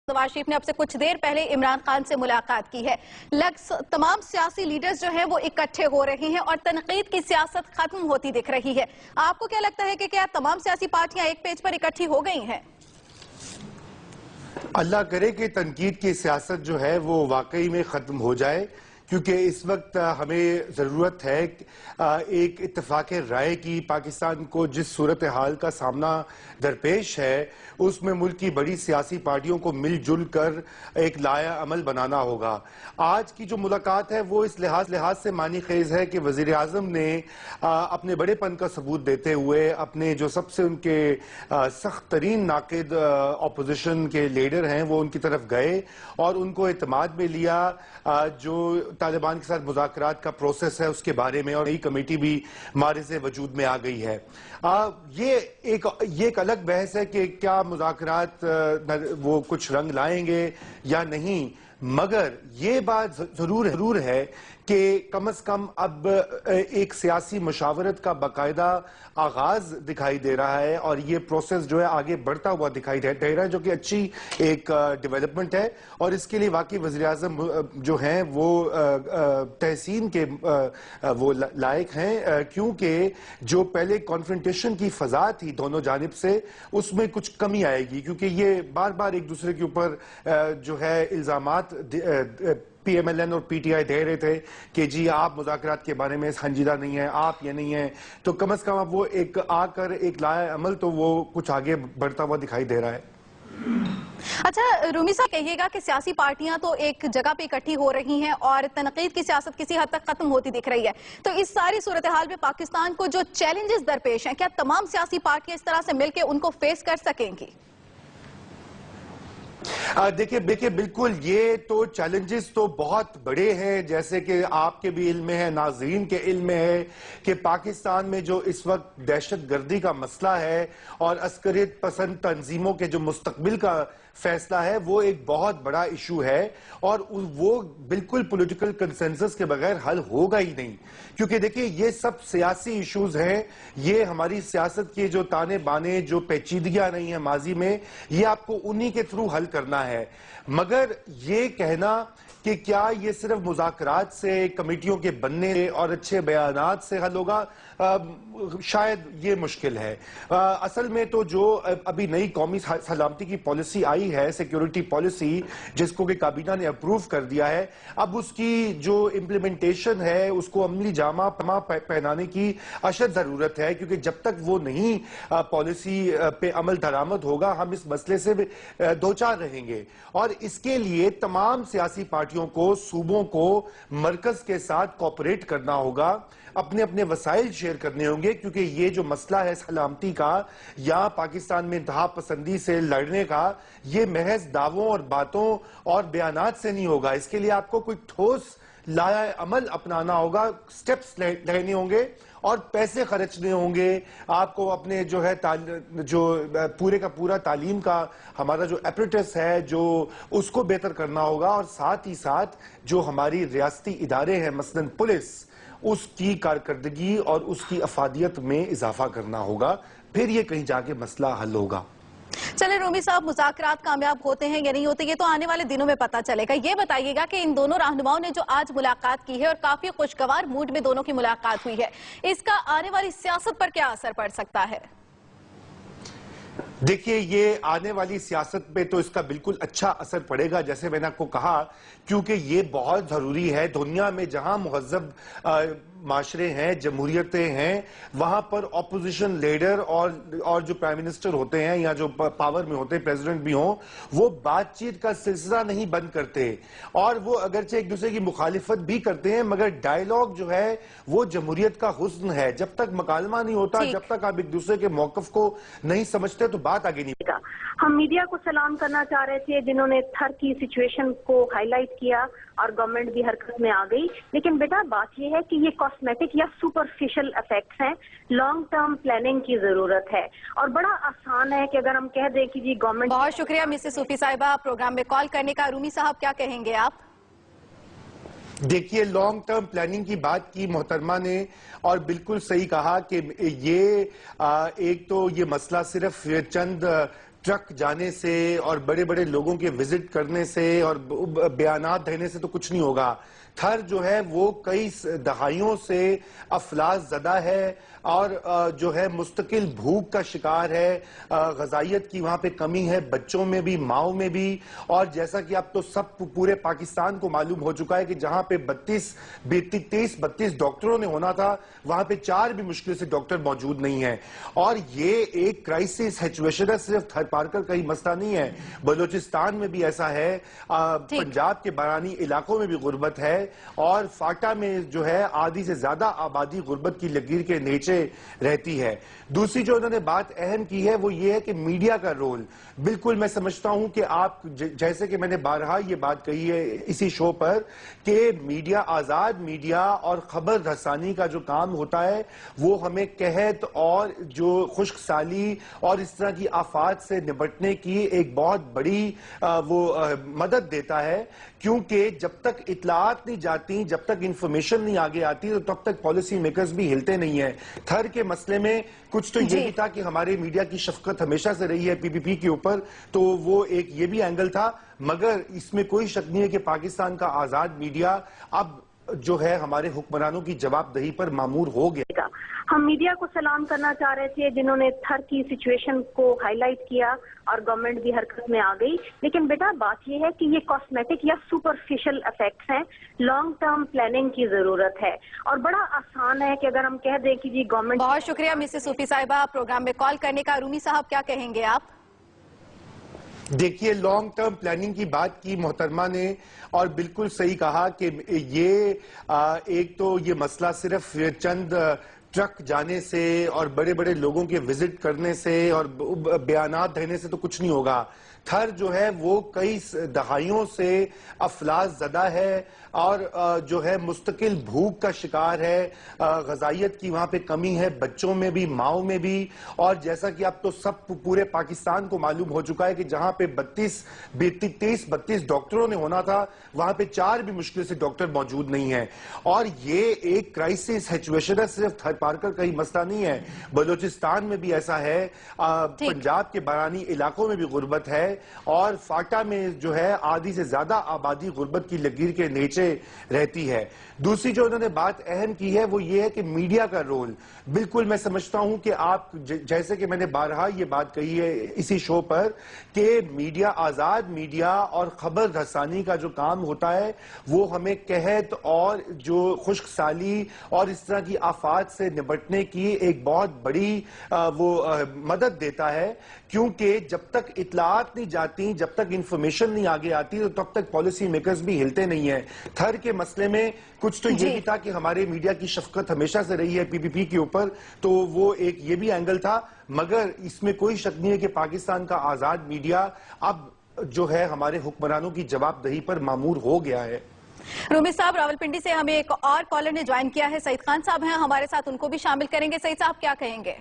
نواز شریف نے اب سے کچھ دیر پہلے عمران خان سے ملاقات کی ہے۔ تمام سیاسی لیڈرز جو ہیں وہ اکٹھے ہو رہے ہیں اور تنقید کی سیاست ختم ہوتی دکھ رہی ہے۔ آپ کو کیا لگتا ہے کہ کیا تمام سیاسی پارٹیاں ایک پیج پر اکٹھی ہو گئی ہیں؟ اللہ کرے کہ تنقید کی سیاست جو ہے وہ واقعی میں ختم ہو جائے، کیونکہ اس وقت ہمیں ضرورت ہے ایک اتفاق رائے کی۔ پاکستان کو جس صورتحال کا سامنا درپیش ہے اس میں ملک کی بڑی سیاسی پارٹیوں کو مل جل کر ایک لائحہ عمل بنانا ہوگا۔ آج کی جو ملاقات ہے وہ اس لحاظ سے معنی خیز ہے کہ وزیر اعظم نے اپنے بڑے پن کا ثبوت دیتے ہوئے اپنے جو سب سے ان کے سخت ترین ناقد اپوزیشن کے لیڈر ہیں وہ ان کی طرف گئے اور ان کو اعتماد میں لیا۔ جو طالبان کے ساتھ مذاکرات کا پروسیس ہے اس کے بارے میں، اور نئی کمیٹی بھی معرض وجود میں آ گئی ہے۔ یہ ایک الگ بحث ہے کہ کیا مذاکرات وہ کچھ رنگ لائیں گے یا نہیں، مگر یہ بات ضرور ہے کہ کم از کم اب ایک سیاسی مشاورت کا باقاعدہ آغاز دکھائی دے رہا ہے اور یہ پروسیس جو ہے آگے بڑھتا ہوا دکھائی دے رہا ہے، جو کہ اچھی ایک ڈیولپمنٹ ہے، اور اس کے لیے واقعی وزیر اعظم جو ہیں وہ تحسین کے وہ لائق ہیں، کیونکہ جو پہلے کانفرنٹیشن کی فضا تھی دونوں جانب سے اس میں کچھ کمی آئے گی، کیونکہ یہ بار بار ایک دوسرے کے اوپر جو ہے الزامات پی ایم ایل این اور پی ٹی آئی دے رہے تھے کہ جی آپ مذاکرات کے بارے میں سنجیدہ نہیں ہیں، آپ یہ نہیں ہیں، تو کم از کم اب وہ ایک آ کر ایک لائحہ عمل تو وہ کچھ آگے بڑھتا ہوا دکھائی دے رہا ہے۔ اچھا رومی صاحب، کہیے گا کہ سیاسی پارٹیاں تو ایک جگہ پہ اکٹھی ہو رہی ہیں اور تنقید کی سیاست کسی حد تک ختم ہوتی دکھ رہی ہے، تو اس ساری صورتحال میں پاکستان کو جو چیلنجز درپیش ہیں کیا تمام سیاسی پارٹیاں اس طرح سے مل کے ان کو فیس کر سکیں گی؟ دیکھیں بالکل، یہ تو چیلنجز تو بہت بڑے ہیں، جیسے کہ آپ کے بھی علم میں ہے، ناظرین کے علم میں ہے کہ پاکستان میں جو اس وقت دہشت گردی کا مسئلہ ہے اور عسکریت پسند تنظیموں کے جو مستقبل کا فیصلہ ہے وہ ایک بہت بڑا ایشو ہے، اور وہ بالکل پولیٹیکل کنسنسس کے بغیر حل ہوگا ہی نہیں، کیونکہ دیکھیں یہ سب سیاسی ایشوز ہیں۔ یہ ہماری سیاست کے جو تانے بانے، جو پیچیدگیاں نہیں ہیں ماضی میں، یہ آپ کو انہی کے تھرو حل کرنا ہے، مگر یہ کہنا کہ کیا یہ صرف مذاکرات سے، کمیٹیوں کے بننے اور اچھے بیانات سے حل ہوگا، شاید یہ مشکل ہے۔ اصل میں تو جو ابھی نئی قومی سلامتی کی پالیسی آئی ہے، سیکیورٹی پالیسی، جس کو کہ کابینہ نے اپروو کر دیا ہے، اب اس کی جو امپلیمنٹیشن ہے اس کو عملی جامہ پہنانے کی اشد ضرورت ہے، کیونکہ جب تک وہ نہیں پالیسی پہ عمل درآمد ہوگا ہم اس مسئلے سے دوچار رہیں گے، اور اس کے لیے تمام سیاسی پارٹیوں کو، صوبوں کو مرکز کے ساتھ کوپریٹ کرنا ہوگا، اپنے اپنے وسائل شیئر کرنے ہوں گے، کیونکہ یہ جو مسئلہ ہے سلامتی کا یا پاکستان میں انتہا پسندی سے لڑنے کا، یہ محض دعووں اور باتوں اور بیانات سے نہیں ہوگا۔ اس کے لیے آپ کو کوئی ٹھوس لائحہ عمل اپنانا ہوگا، سٹیپس لینے ہوں گے اور پیسے خرچنے ہوں گے۔ آپ کو اپنے جو ہے جو پورے کا پورا تعلیم کا ہمارا جو اپریٹس ہے جو اس کو بہتر کرنا ہوگا، اور ساتھ ہی ساتھ جو ہماری ریاستی ادارے ہیں مثلاً پولیس، اس کی کارکردگی اور اس کی افادیت میں اضافہ کرنا ہوگا، پھر یہ کہیں جا کے مسئلہ حل ہوگا۔ چلے رومی صاحب، مذاکرات کامیاب ہوتے ہیں یا نہیں ہوتے یہ تو آنے والے دنوں میں پتہ چلے گا۔ یہ بتائیے گا کہ ان دونوں رہنماؤں نے جو آج ملاقات کی ہے اور کافی خوشگوار موڈ میں دونوں کی ملاقات ہوئی ہے، اس کا آنے والی سیاست پر کیا اثر پڑ سکتا ہے؟ دیکھیے یہ آنے والی سیاست پہ تو اس کا بالکل اچھا اثر پڑے گا، جیسے میں نے آپ کو کہا، کیونکہ یہ بہت ضروری ہے۔ دنیا میں جہاں مہذب معاشرے ہیں، جمہوریتیں ہیں، وہاں پر اپوزیشن لیڈر اور جو پرائم منسٹر ہوتے ہیں یا جو پاور میں ہوتے ہیں، پریزیڈنٹ بھی ہوں، وہ بات چیت کا سلسلہ نہیں بند کرتے، اور وہ اگرچہ ایک دوسرے کی مخالفت بھی کرتے ہیں، مگر ڈائیلاگ جو ہے وہ جمہوریت کا حسن ہے۔ جب تک مکالمہ نہیں ہوتا، جب تک آپ ایک دوسرے کے موقف کو نہیں سمجھتے تو بات آگے نہیں۔ ہم میڈیا کو سلام کرنا چاہ رہے تھے جنہوں نے تھر کی سچویشن کو ہائی لائٹ کیا اور گورنمنٹ بھی حرکت میں آ گئی، لیکن بیٹا بات یہ ہے کہ یہ کاسمیٹک یا سپرفیشل ایفیکٹس ہیں، لانگ ٹرم پلاننگ کی ضرورت ہے، اور بڑا آسان ہے کہ اگر ہم کہہ دیں کہ جی گورنمنٹ۔ بہت شکریہ مسز صوفی صاحبہ پروگرام میں کال کرنے کا۔ رومی صاحب کیا کہیں گے آپ؟ دیکھیے لانگ ٹرم پلاننگ کی بات کی محترمہ نے، اور بالکل صحیح کہا کہ یہ ایک تو یہ مسئلہ صرف چند ट्रक जाने से और बड़े बड़े लोगों के विजिट करने से और बयानात देने से तो कुछ नहीं होगा। थर जो है वो कई दहाइयों से अफलास ज़दा है और जो है मुस्तकिल भूख का शिकार है, ग़िज़ाइयत की वहाँ पे कमी है, बच्चों में भी, माओं में भी। और जैसा कि आप तो सब पूरे पाकिस्तान को मालूम हो चुका है कि जहाँ पे 32 डॉक्टरों ने होना था, वहाँ पे 4 भी मुश्किल से डॉक्टर मौजूद नहीं है। और ये एक क्राइसिस सिचुएशन है, सिर्फ थर पारकर का ही मसला नहीं है, बलूचिस्तान में भी ऐसा है, पंजाब के बारानी इलाकों में भी गुर्बत है, और फाटा में जो है आधी से ज्यादा आबादी गुर्बत की लकीर के नीचे रहती है। दूसरी जो उन्होंने बात अहम की है वो ये है कि मीडिया का रोल, बिल्कुल मैं समझता हूं कि आप जैसे कि मैंने बारहा ये बात कही है इसी शो पर कि मीडिया, आजाद मीडिया और खबर रसानी का जो काम होता है वो हमें कहत और जो खुश्क साली और इस तरह की आफात से निपटने की एक बहुत बड़ी मदद देता है, क्योंकि जब तक इतलात नहीं जाती, जब तक इंफॉर्मेशन नहीं आगे आती, तो तब तक पॉलिसी मेकर्स भी हिलते नहीं है। थर के मसले में कुछ तो ये भी था कि हमारे मीडिया की शफकत हमेशा से रही है पीपीपी के ऊपर, तो वो एक ये भी एंगल था, मगर इसमें कोई शक नहीं है कि पाकिस्तान का आजाद मीडिया अब जो है हमारे हुक्मरानों की जवाबदेही पर मामूर हो गया। हम मीडिया को सलाम करना चाह रहे थे जिन्होंने थर की सिचुएशन को हाईलाइट किया और गवर्नमेंट भी हरकत में आ गई। लेकिन बेटा बात यह है कि ये कॉस्मेटिक या सुपरफिशियल इफेक्ट्स हैं, लॉन्ग टर्म प्लानिंग की जरूरत है। और बड़ा आसान है कि अगर हम कह दें कि जी गवर्नमेंट। बहुत शुक्रिया मिसेस सूफी साहिबा प्रोग्राम में कॉल करने का। रूमी साहब क्या कहेंगे आप? देखिए, लॉन्ग टर्म प्लानिंग की बात की मोहतरमा ने, और बिल्कुल सही कहा कि ये एक तो ये मसला सिर्फ चंद ट्रक जाने से और बड़े बड़े लोगों के विजिट करने से और बयानात देने से तो कुछ नहीं होगा। थर जो है वो कई दहाइयों से अफलास ज़दा है और जो है मुस्तकिल भूख का शिकार है, ग़िज़ाइयत की वहाँ पे कमी है, बच्चों में भी, माओं में भी। और जैसा कि आप तो सब पूरे पाकिस्तान को मालूम हो चुका है कि जहाँ पे 32 डॉक्टरों ने होना था, वहाँ पे 4 भी मुश्किल से डॉक्टर मौजूद नहीं है। और ये एक क्राइसिस सिचुएशन है, सिर्फ थर पारकर का ही मसला नहीं है, बलूचिस्तान में भी ऐसा है, पंजाब के बारानी इलाकों में भी गुर्बत है, और फाटा में जो है आधी से ज्यादा आबादी गुर्बत की लकीर के नीचे रहती है। दूसरी जो उन्होंने बात अहम की है वो ये है कि मीडिया का रोल, बिल्कुल मैं समझता हूं कि आप जैसे कि मैंने बारहा ये बात कही है इसी शो पर कि मीडिया, आजाद मीडिया और खबर रसानी का जो काम होता है वो हमें कहत और जो खुश्क साली और इस तरह की आफात से निपटने की एक बहुत बड़ी मदद देता है, क्योंकि जब तक इतलात नहीं जाती, जब तक इंफॉर्मेशन नहीं आगे आती, तो तब तक पॉलिसी मेकर्स भी हिलते नहीं है। थर के मसले में कुछ तो ये भी था कि हमारे मीडिया की शफकत हमेशा से रही है पीपीपी के ऊपर, तो वो एक ये भी एंगल था, मगर इसमें कोई शक नहीं है कि पाकिस्तान का आजाद मीडिया अब जो है हमारे हुक्मरानों की जवाबदेही पर मामूर हो गया है। रूमी साहब, रावलपिंडी से हमें एक और कॉलर ने ज्वाइन किया है, सईद खान साहब हैं हमारे साथ, उनको भी शामिल करेंगे। सईद साहब क्या कहेंगे?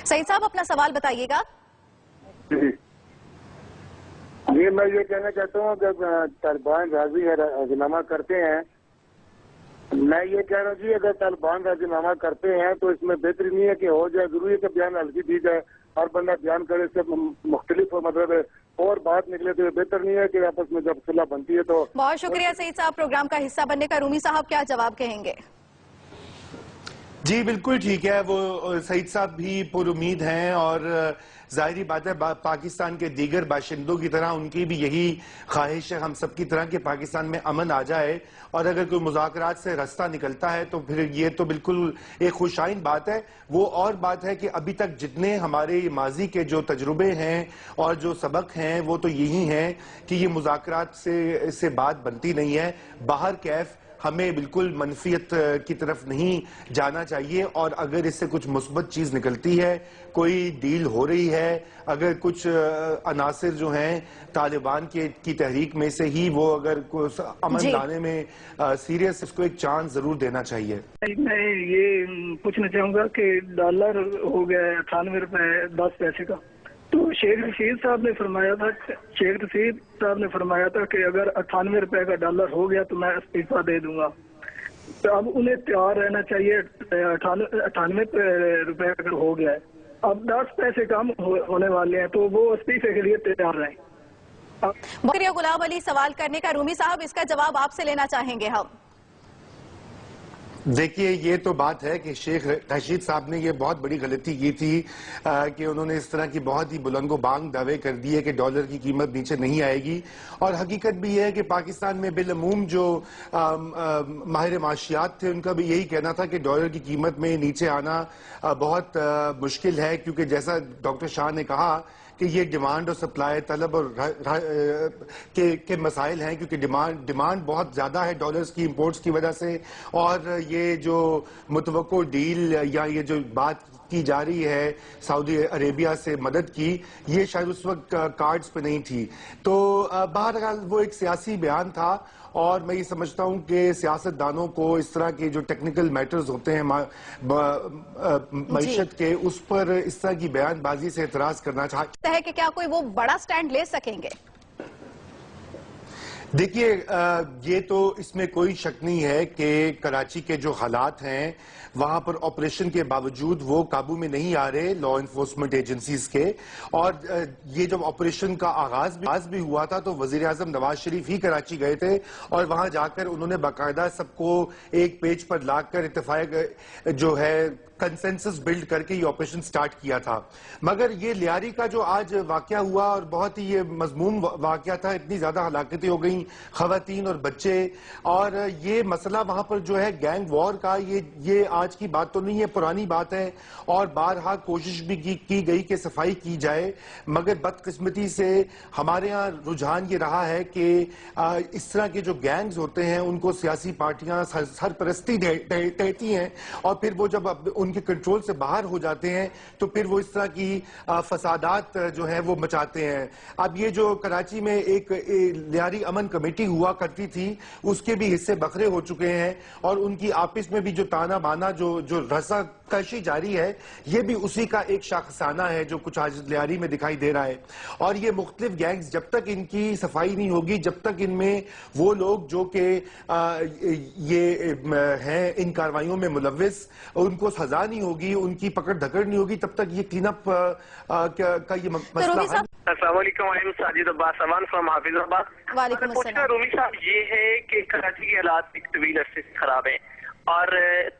सईद साहब अपना सवाल बताइएगा। जी, मैं ये कहना चाहता हूँ कि तालिबान राजीनामा करते हैं, मैं ये कह रहा हूँ जी अगर तालिबान राजीनामा करते हैं तो इसमें बेहतरी नहीं है कि हो जाए, जरूरी है कि बयान हल्की दी जाए, हर बंदा बयान करे, इससे मुख्तलिफ मतलब और बात निकले, तो बेहतर नहीं है कि आपस में जब सुलह बनती है तो। बहुत शुक्रिया सईद साहब प्रोग्राम का हिस्सा बनने का। रूमी साहब क्या जवाब कहेंगे? जी बिल्कुल ठीक है, वो सईद साहब भी पुरुमीद हैं और जाहिर बात है पाकिस्तान के दीगर बाशिंदों की तरह उनकी भी यही ख्वाहिश है हम सब की तरह कि पाकिस्तान में अमन आ जाए, और अगर कोई मुज़ाकरात से रास्ता निकलता है तो फिर ये तो बिल्कुल एक खुशाइन बात है। वो और बात है कि अभी तक जितने हमारे माजी के जो तजुर्बे हैं और जो सबक हैं वो तो यही हैं कि ये मुज़ाकरात से बात बनती नहीं है। बाहर कैफ हमें बिल्कुल मनफियत की तरफ नहीं जाना चाहिए, और अगर इससे कुछ मुस्बत चीज निकलती है, कोई डील हो रही है, अगर कुछ अनासिर जो हैं तालिबान की तहरीक में से ही वो अगर अमन लाने में सीरियस, इसको एक चांस जरूर देना चाहिए। मैं ये पूछना चाहूंगा कि डॉलर हो गया 98 रुपए 10 पैसे का, तो शेख रशीद साहब ने फरमाया था कि अगर 98 रुपए का डॉलर हो गया तो मैं इस्तीफा दे दूंगा। तो अब उन्हें तैयार रहना चाहिए। 98 रुपए अगर हो गया है, अब 10 पैसे कम होने वाले हैं, तो वो इस्तीफे के लिए तैयार रहें। शुक्रिया गुलाम अली सवाल करने का। रूमी साहब, इसका जवाब आपसे लेना चाहेंगे हम। देखिए, ये तो बात है कि शेख रशीद साहब ने ये बहुत बड़ी गलती की थी कि उन्होंने इस तरह की बहुत ही बुलंदो बांग दावे कर दिए कि डॉलर की कीमत नीचे नहीं आएगी। और हकीकत भी है कि पाकिस्तान में बिलअमूम जो माहिर माशियात थे, उनका भी यही कहना था कि डॉलर की कीमत में नीचे आना बहुत मुश्किल है, क्योंकि जैसा डॉक्टर शाह ने कहा कि ये डिमांड और सप्लाई, तलब और के मसाइल हैं, क्योंकि डिमांड बहुत ज़्यादा है डॉलर्स की इंपोर्ट्स की वजह से। और ये जो मुतवक्को डील या ये जो बात की जा रही है सऊदी अरेबिया से मदद की, ये शायद उस वक्त कार्ड्स पे नहीं थी। तो बहरहाल वो एक सियासी बयान था, और मैं ये समझता हूं कि सियासतदानों को इस तरह के जो टेक्निकल मैटर्स होते हैं मईशत के, उस पर इस तरह की बयानबाजी से एतराज करना चाहता है कि क्या कोई वो बड़ा स्टैंड ले सकेंगे? देखिए, ये तो इसमें कोई शक नहीं है कि कराची के जो हालात हैं वहां पर ऑपरेशन के बावजूद वो काबू में नहीं आ रहे लॉ इन्फोर्समेंट एजेंसीज के। और ये जब ऑपरेशन का आगाज भी हुआ था तो वजीर आजम नवाज शरीफ ही कराची गए थे, और वहां जाकर उन्होंने बाकायदा सबको एक पेज पर लाकर इत्तेफाक जो है कंसेंसस बिल्ड करके ये ऑपरेशन स्टार्ट किया था। मगर ये लियारी का जो आज वाकया हुआ, और बहुत ही ये मजमूम वाकया था, इतनी ज्यादा हलाकतें हो गई, खवातीन और बच्चे, और ये मसला वहां पर जो है गैंग वॉर का, ये आज की बात तो नहीं है, पुरानी बात है। और बारहा कोशिश भी की गई कि सफाई की जाए, मगर बदकिस्मती से हमारे यहाँ रुझान ये रहा है कि इस तरह के जो गैंग्स होते हैं उनको सियासी पार्टियां सरपरस्ती देती हैं, और फिर वो जब उनके कंट्रोल से बाहर हो जाते हैं तो फिर वो इस तरह की फसादात जो है वो मचाते हैं। अब ये जो कराची में एक लियारी अमन कमेटी हुआ करती थी, उसके भी हिस्से बखरे हो चुके हैं, और उनकी आपस में भी जो ताना बाना जो रसा कशी जारी है, ये भी उसी का एक शाखसाना है जो कुछ आज लियारी में दिखाई दे रहा है। और ये मुख्तलिफ गैंग्स, जब तक इनकी सफाई नहीं होगी, जब तक इनमें वो लोग जो कि ये हैं इन कार्रवाइयों में मुलव्विस, उनको सजा नहीं होगी, उनकी पकड़ धकड़ नहीं होगी, तब तक ये क्लीन अप का ये मसला है। अस्सलाम वालेकुम, I am Sajid Abbas Aman from Hafizabad. वालेकुम अस्सलाम। रूमी साहब, ये है कि कराची के हालात एक तवील अरसे से खराब है, और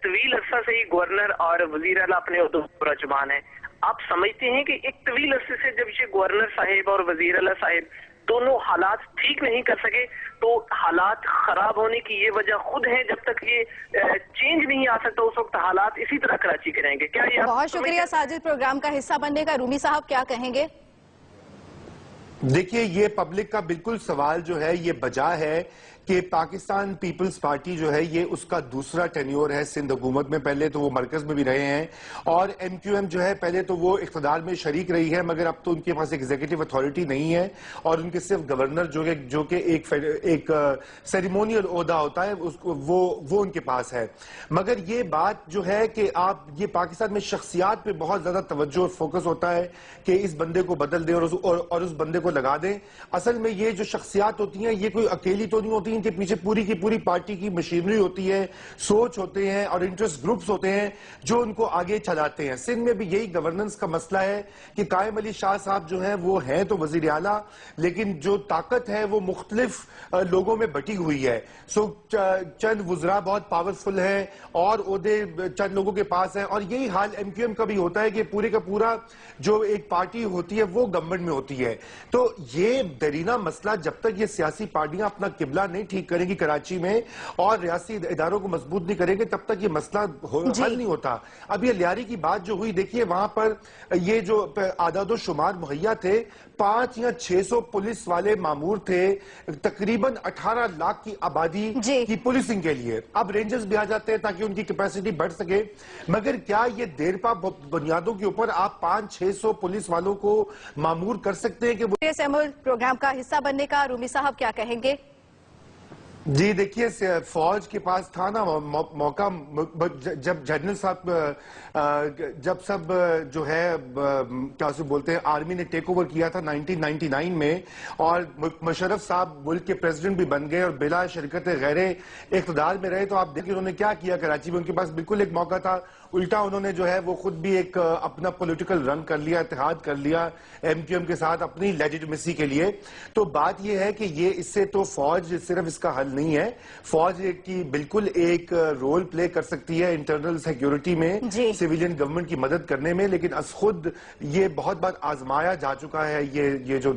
तवील अरसा से ही गवर्नर और वजीर आला अपने उहदों पर रजमान है। आप समझते हैं कि एक तवील अरसे से जब ये गवर्नर साहिब और वजीर आला साहिब दोनों हालात ठीक नहीं कर सके, तो हालात खराब होने की ये वजह खुद है। जब तक ये चेंज नहीं आ सकता, उस वक्त हालात इसी तरह कराची के रहेंगे। क्या ये बहुत शुक्रिया साजिद, प्रोग्राम का हिस्सा बनने का। रूमी साहब, क्या कहेंगे? देखिए, ये पब्लिक का बिल्कुल सवाल जो है ये बजा है कि पाकिस्तान पीपल्स पार्टी जो है ये उसका दूसरा टेन्योर है सिंध हुकूमत में। पहले तो वो मरकज में भी रहे हैं, और एमक्यूएम जो है पहले तो वो इख्तिदार में शरीक रही है, मगर अब तो उनके पास एग्जीक्यूटिव अथॉरिटी नहीं है, और उनके सिर्फ गवर्नर जो कि एक सेरेमोनियल ओहदा होता है उसको वो उनके पास है। मगर ये बात जो है कि आप ये पाकिस्तान में शख्सियात पे बहुत ज्यादा तवज्जो और फोकस होता है कि इस बंदे को बदल दें और उस बंदे को लगा दें। असल में ये जो शख्सियात होती हैं ये कोई अकेली तो नहीं होती, इनके पीछे पूरी की पूरी पार्टी की मशीनरी होती है, सोच होते हैं और इंटरेस्ट ग्रुप्स होते हैं जो उनको आगे चलाते हैं। सिंध में भी यही गवर्नेंस का मसला है कि कायम अली शाह साहब जो हैं वो हैं तो वजीर आला, लेकिन जो ताकत है वो मुख्तलिफ लोगों में बटी हुई है। सो चंद वुज़रा बहुत पावरफुल हैं और ओहदे चंद लोगों के पास है, और यही हाल एमक्यूएम का भी होता है कि पूरे का पूरा जो एक पार्टी होती है वो गवर्नमेंट में होती है। तो ये दरीना मसला जब तक ये सियासी पार्टियां अपना किबला नहीं ठीक करेंगी कराची में और रियासी इदारों को मजबूत नहीं करेंगे, तब तक ये मसला हल नहीं होता। अब ये लियारी की बात जो हुई, देखिए वहां पर ये जो आदादो शुमार मुहैया थे, 5 या 600 पुलिस वाले मामूर थे, तकरीबन 18 लाख की आबादी की पुलिसिंग के लिए। अब रेंजर्स भी आ जाते हैं ताकि उनकी कैपेसिटी बढ़ सके, मगर क्या ये देरपा बुनियादों के ऊपर आप 500-600 पुलिस वालों को मामूर कर सकते हैं कि प्रोग्राम का हिस्सा बनने का? रूमी साहब, क्या कहेंगे? جی دیکھیے فوج کے پاس تھا نا موقع جب جنرل صاحب جب سب جو ہے کیا اسے بولتے ہیں آرمی نے ٹیک اوور کیا تھا 1999 میں اور مشرف صاحب ملک کے پریزیڈنٹ بھی بن گئے اور بلا شرکت غیر اقتدار میں رہے تو آپ دیکھیں انہوں نے کیا کیا کراچی میں. ان کے پاس بالکل ایک موقع تھا, الٹا انہوں نے جو ہے وہ خود بھی ایک اپنا پولیٹیکل رن کر لیا, اتحاد کر لیا ایم کیو ایم کے ساتھ اپنی لیجیٹمیسی کے لیے. تو بات یہ ہے کہ یہ اس سے تو فوج صرف اس کا حل نہیں ہے, فوج کی بالکل ایک رول پلے کر سکتی ہے انٹرنل سیکیورٹی میں, سویلین گورنمنٹ کی مدد کرنے میں, لیکن از خود یہ بہت بار آزمایا جا چکا ہے یہ جو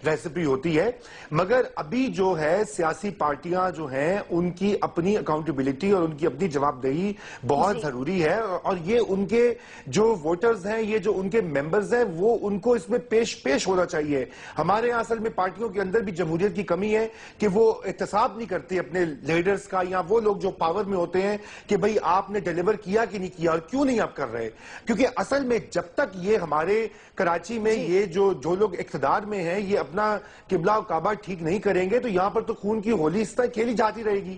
ریسیپی ہوتی ہے. مگر ابھی جو ہے سیاسی پارٹیاں جو ہیں ان کی اپنی اکاؤنٹیبلٹی اور ان کی اپنی جواب دہی بہت ضروری ہے, اور یہ ان کے جو ووٹرز ہیں, یہ جو ان کے ممبرز ہیں, وہ ان کو اس میں پیش ہونا چاہیے. ہمارے یہاں اصل میں پارٹیوں کے اندر بھی جمہوریت کی کمی ہے کہ وہ احتساب نہیں کرتے اپنے لیڈرز کا, یا وہ لوگ جو پاور میں ہوتے ہیں کہ بھئی آپ نے ڈیلیور کیا کہ نہیں کیا اور کیوں نہیں آپ کر رہے. کیونکہ اصل میں جب تک یہ ہمارے کراچی میں یہ جو لوگ اقتدار میں ہیں یہ اپنا قبلہ و کعبہ ٹھیک نہیں کریں گے تو یہاں پر تو خون کی ہولی اس طرح کھیلی جاتی رہے گی.